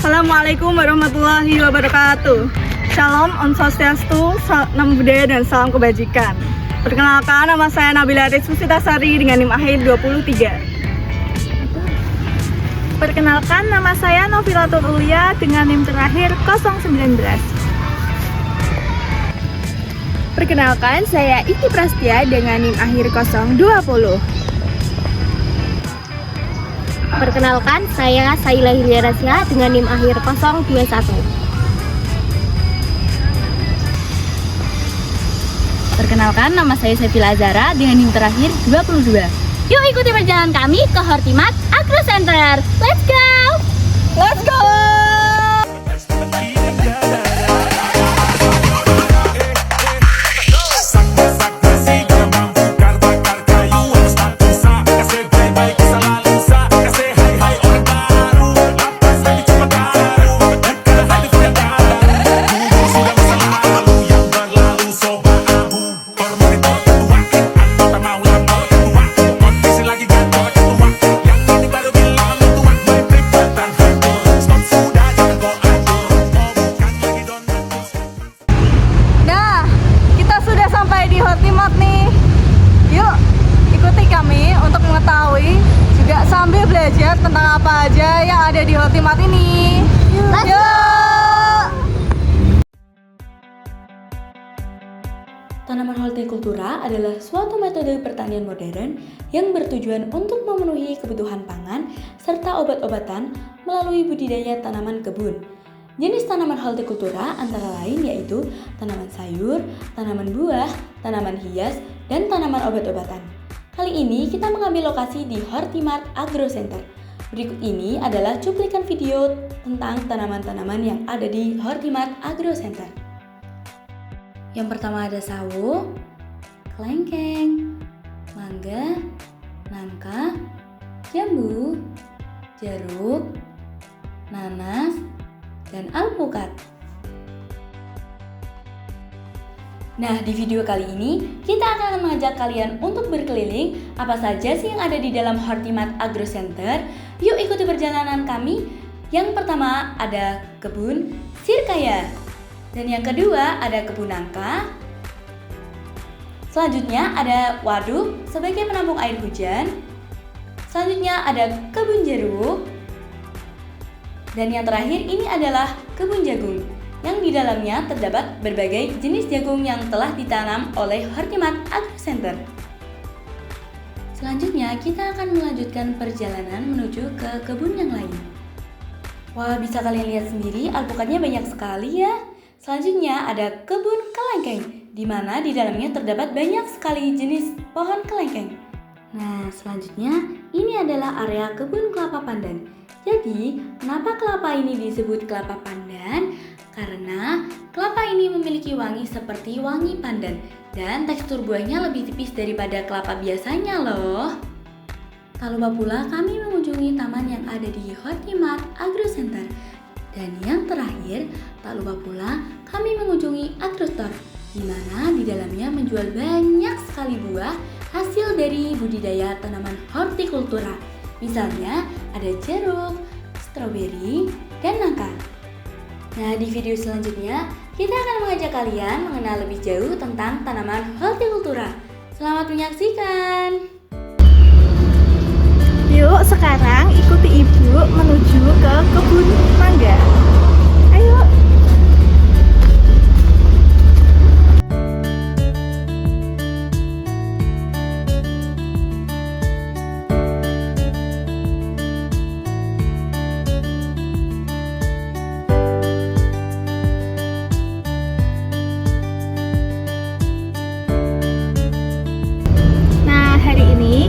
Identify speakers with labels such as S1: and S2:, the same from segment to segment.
S1: Assalamualaikum warahmatullahi wabarakatuh. Shalom, Om Swastiastu, Namo Buddhaya, dan salam kebajikan. Perkenalkan, nama saya Nabila Rizkusita-Sari dengan NIM akhir 23. Perkenalkan, nama saya Novilatul Ulia dengan NIM terakhir 019.
S2: Perkenalkan, saya Iki Prastia dengan NIM akhir 020.
S3: Perkenalkan, saya Saila Hilyarasya dengan NIM akhir 021.
S4: Perkenalkan, nama saya Sevilla Azara dengan NIM terakhir 22.
S3: Yuk ikuti perjalanan kami ke Hortimat Agro Center. Let's go!
S1: Let's go! Hortimat nih. Yuk ikuti kami untuk mengetahui juga sambil belajar tentang apa aja yang ada di Hortimat ini. Yuk.
S4: Tanaman hortikultura adalah suatu metode pertanian modern yang bertujuan untuk memenuhi kebutuhan pangan serta obat-obatan melalui budidaya tanaman kebun. Jenis tanaman hortikultura antara lain yaitu tanaman sayur, tanaman buah, tanaman hias, dan tanaman obat-obatan. Kali ini kita mengambil lokasi di Hortimat Agro Center. Berikut ini adalah cuplikan video tentang tanaman-tanaman yang ada di Hortimat Agro Center. Yang pertama ada sawo, kelengkeng, mangga, nangka, jambu, jeruk, nanas, dan alpukat. Nah, di video kali ini kita akan mengajak kalian untuk berkeliling apa saja sih yang ada di dalam Hortimat Agro Center. Yuk ikuti perjalanan kami. Yang pertama ada kebun sirkaya, dan yang kedua ada kebun nangka. Selanjutnya ada waduk sebagai penampung air hujan. Selanjutnya ada kebun jeruk. Dan yang terakhir ini adalah kebun jagung, yang di dalamnya terdapat berbagai jenis jagung yang telah ditanam oleh Hortimat Agro Center. Selanjutnya kita akan melanjutkan perjalanan menuju ke kebun yang lain. Wah, bisa kalian lihat sendiri alpukatnya banyak sekali ya. Selanjutnya ada kebun kelengkeng, di mana di dalamnya terdapat banyak sekali jenis pohon kelengkeng. Nah, selanjutnya ini adalah area kebun kelapa pandan. Jadi, kenapa kelapa ini disebut kelapa pandan? Karena kelapa ini memiliki wangi seperti wangi pandan dan tekstur buahnya lebih tipis daripada kelapa biasanya loh. Tak lupa pula kami mengunjungi taman yang ada di Hortimat Agro Center. Dan yang terakhir, tak lupa pula kami mengunjungi agrostore, di mana di dalamnya menjual banyak sekali buah hasil dari budidaya tanaman hortikultura. Misalnya ada jeruk, stroberi, dan nangka. Nah, di video selanjutnya kita akan mengajak kalian mengenal lebih jauh tentang tanaman hortikultura. Selamat menyaksikan.
S1: Yuk sekarang ikuti ibu menuju ke kebun mangga. Ayo.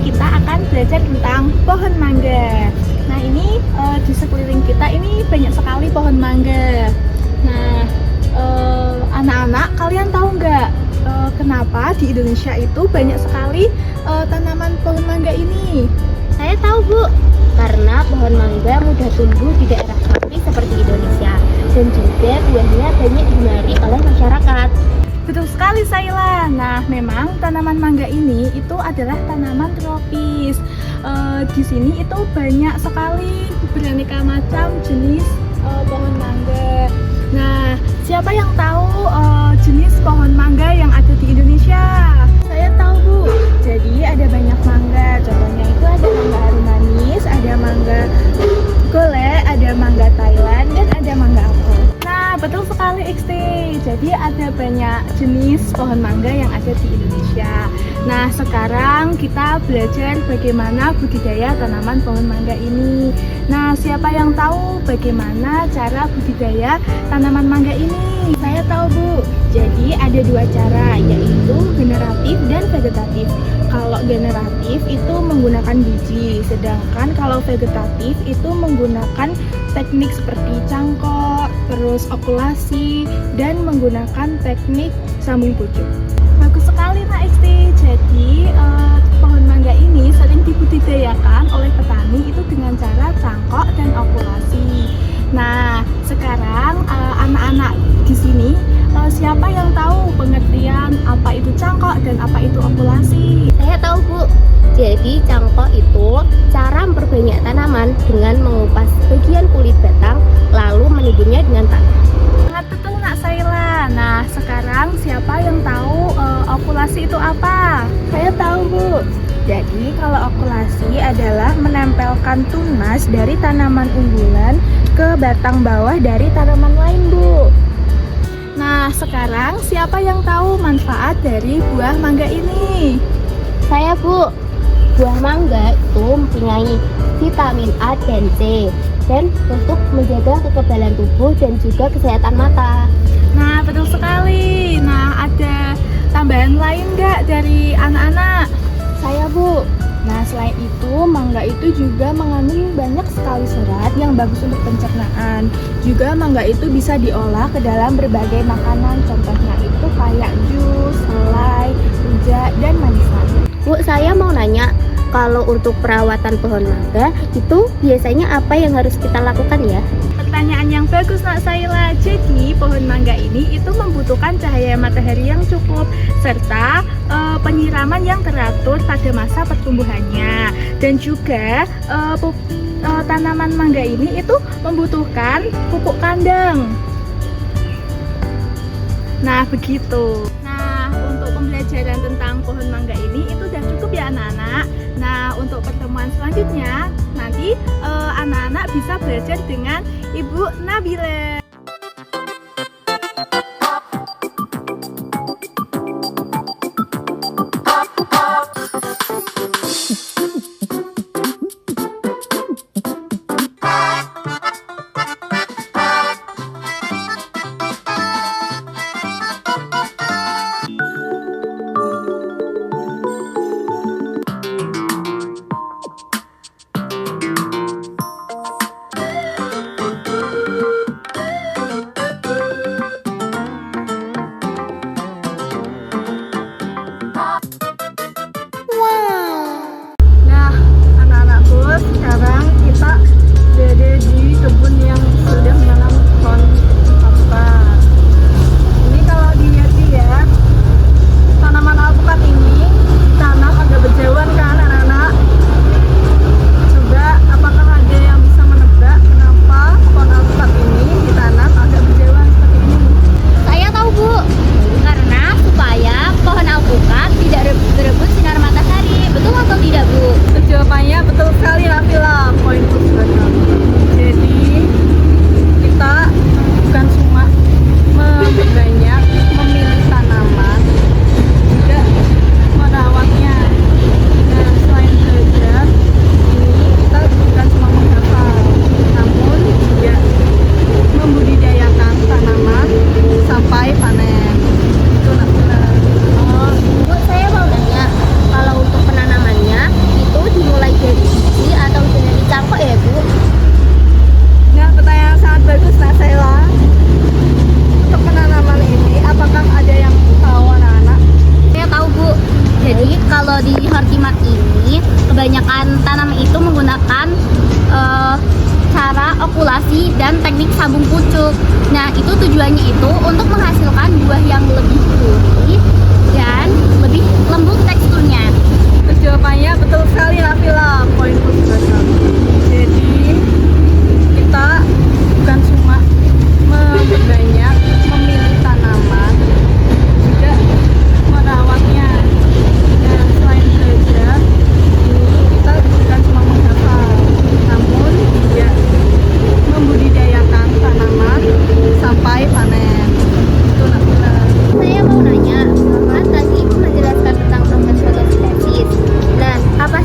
S1: Kita akan belajar tentang pohon mangga. Nah, ini di sekeliling kita ini banyak sekali pohon mangga. Nah, anak-anak, kalian tahu nggak kenapa di Indonesia itu banyak sekali tanaman pohon mangga ini?
S3: Saya tahu, Bu. Karena pohon mangga mudah tumbuh di daerah tropis seperti Indonesia, dan juga buahnya banyak digemari oleh masyarakat.
S1: Betul sekali, Saila. Nah, memang tanaman mangga ini itu adalah tanaman tropis. Di sini itu banyak sekali beraneka macam jenis pohon mangga. Nah, siapa yang tahu jenis pohon mangga yang ada di Indonesia? Saya tahu, Bu. Jadi ada banyak mangga. Contohnya itu ada mangga harum manis, ada mangga golek, ada mangga Thailand, dan ada mangga apel. Nah, betul sekali XT. Jadi ada banyak jenis pohon mangga yang ada di Indonesia. Nah, sekarang kita belajar bagaimana budidaya tanaman pohon mangga ini. Nah, siapa yang tahu bagaimana cara budidaya tanaman mangga ini? Saya tahu, Bu. Jadi ada dua cara, yaitu generatif dan vegetatif. Kalau generatif itu menggunakan biji, sedangkan kalau vegetatif itu menggunakan teknik seperti cangkok, terus okulasi, dan menggunakan teknik sambung pucuk. Bagus sekali, Nak Isti. Jadi pohon mangga ini sering dibudidayakan oleh petani itu dengan cara cangkok dan okulasi. Nah, sekarang anak-anak di sini siapa yang tahu pengertian apa itu cangkok dan apa itu okulasi?
S3: Saya tahu, Bu. Jadi cangkok itu cara memperbanyak tanaman dengan mengupas bagian kulit batang lalu menimbunnya dengan tanah.
S1: Sangat betul, Nak Saila. Nah, sekarang siapa yang tahu okulasi itu apa?
S2: Saya tahu, Bu. Jadi kalau okulasi adalah menempelkan tunas dari tanaman unggulan ke batang bawah dari tanaman lain, Bu.
S1: Nah, sekarang siapa yang tahu manfaat dari buah mangga ini?
S3: Saya, Bu. Buah mangga itu mempunyai vitamin A dan C dan untuk menjaga kekebalan tubuh dan juga kesehatan mata.
S1: Nah, betul sekali. Nah, ada tambahan lain nggak dari anak-anak?
S2: Saya, Bu. Nah, selain itu, mangga itu juga mengandung banyak sekali serat yang bagus untuk pencernaan. Juga mangga itu bisa diolah ke dalam berbagai makanan, contohnya itu kayak jus, selai, rujak, dan manisan.
S3: Bu, saya mau nanya, kalau untuk perawatan pohon mangga itu biasanya apa yang harus kita lakukan ya?
S1: Pertanyaan yang bagus, Nak Saila. Jadi, pohon mangga ini itu membutuhkan cahaya matahari yang cukup serta penyiraman yang teratur pada masa pertumbuhannya. Dan juga tanaman mangga ini itu membutuhkan pupuk kandang. Nah, begitu. Nah, untuk pembelajaran tentang pohon mangga ini itu udah cukup ya, anak-anak. Nah, untuk pertemuan selanjutnya nanti anak-anak bisa belajar dengan Ibu Nabila. Nah, anak-anakku, sekarang kita berada di kebun yang sudah menanam pohon alpukat. Ini kalau dilihat ya, tanaman alpukat ini ditanam agak berjauhan kan, anak-anak? Coba apakah ada yang bisa menebak kenapa pohon alpukat ini ditanam agak berjauhan seperti ini?
S3: Saya tahu, Bu. Karena supaya pohon alpukat tidak berebut sinar matahari. Betul atau tidak, Bu?
S1: Jawabannya betul sekali, Nabila. Poin plus banyak. Jadi kita bukan cuma memperbanyak memilih tanaman, juga merawatnya. Nah, selain belajar, ini kita bukan cuma menghafal, namun juga membudidayakan tanaman sampai panen. Itu Nabila.
S3: Bu, saya mau nanya, kalau untuk penanamannya itu dimulai dari biji atau dari cangkok ya, Bu?
S1: Nah, pertanyaan sangat bagus, Nak Sela. Untuk penanaman ini, apakah ada yang tahu, anak-anak?
S3: Saya tahu, Bu. Jadi kalau di Hortimat ini kebanyakan tanaman itu menggunakan cara okulasi dan teknik sambung pucuk. Nah, itu tujuannya itu untuk menghasilkan buah yang lebih gurih dan lebih lembut teksturnya.
S1: Jawabannya betul sekali, Nabila. Poin plus banyak. Jadi kita bukan cuma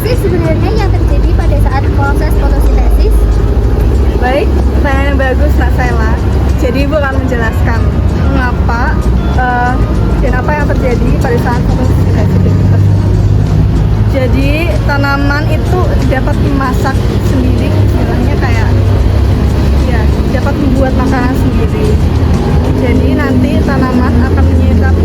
S3: sih sebenarnya yang terjadi pada saat proses fotosintesis?
S1: Baik, pertanyaan yang bagus Nak Sela. Jadi Ibu akan menjelaskan mengapa dan apa yang terjadi pada saat fotosintesis tersebut. Jadi tanaman itu dapat memasak sendiri, istilahnya kayak ya dapat membuat makanan sendiri. Jadi nanti tanaman akan menyerap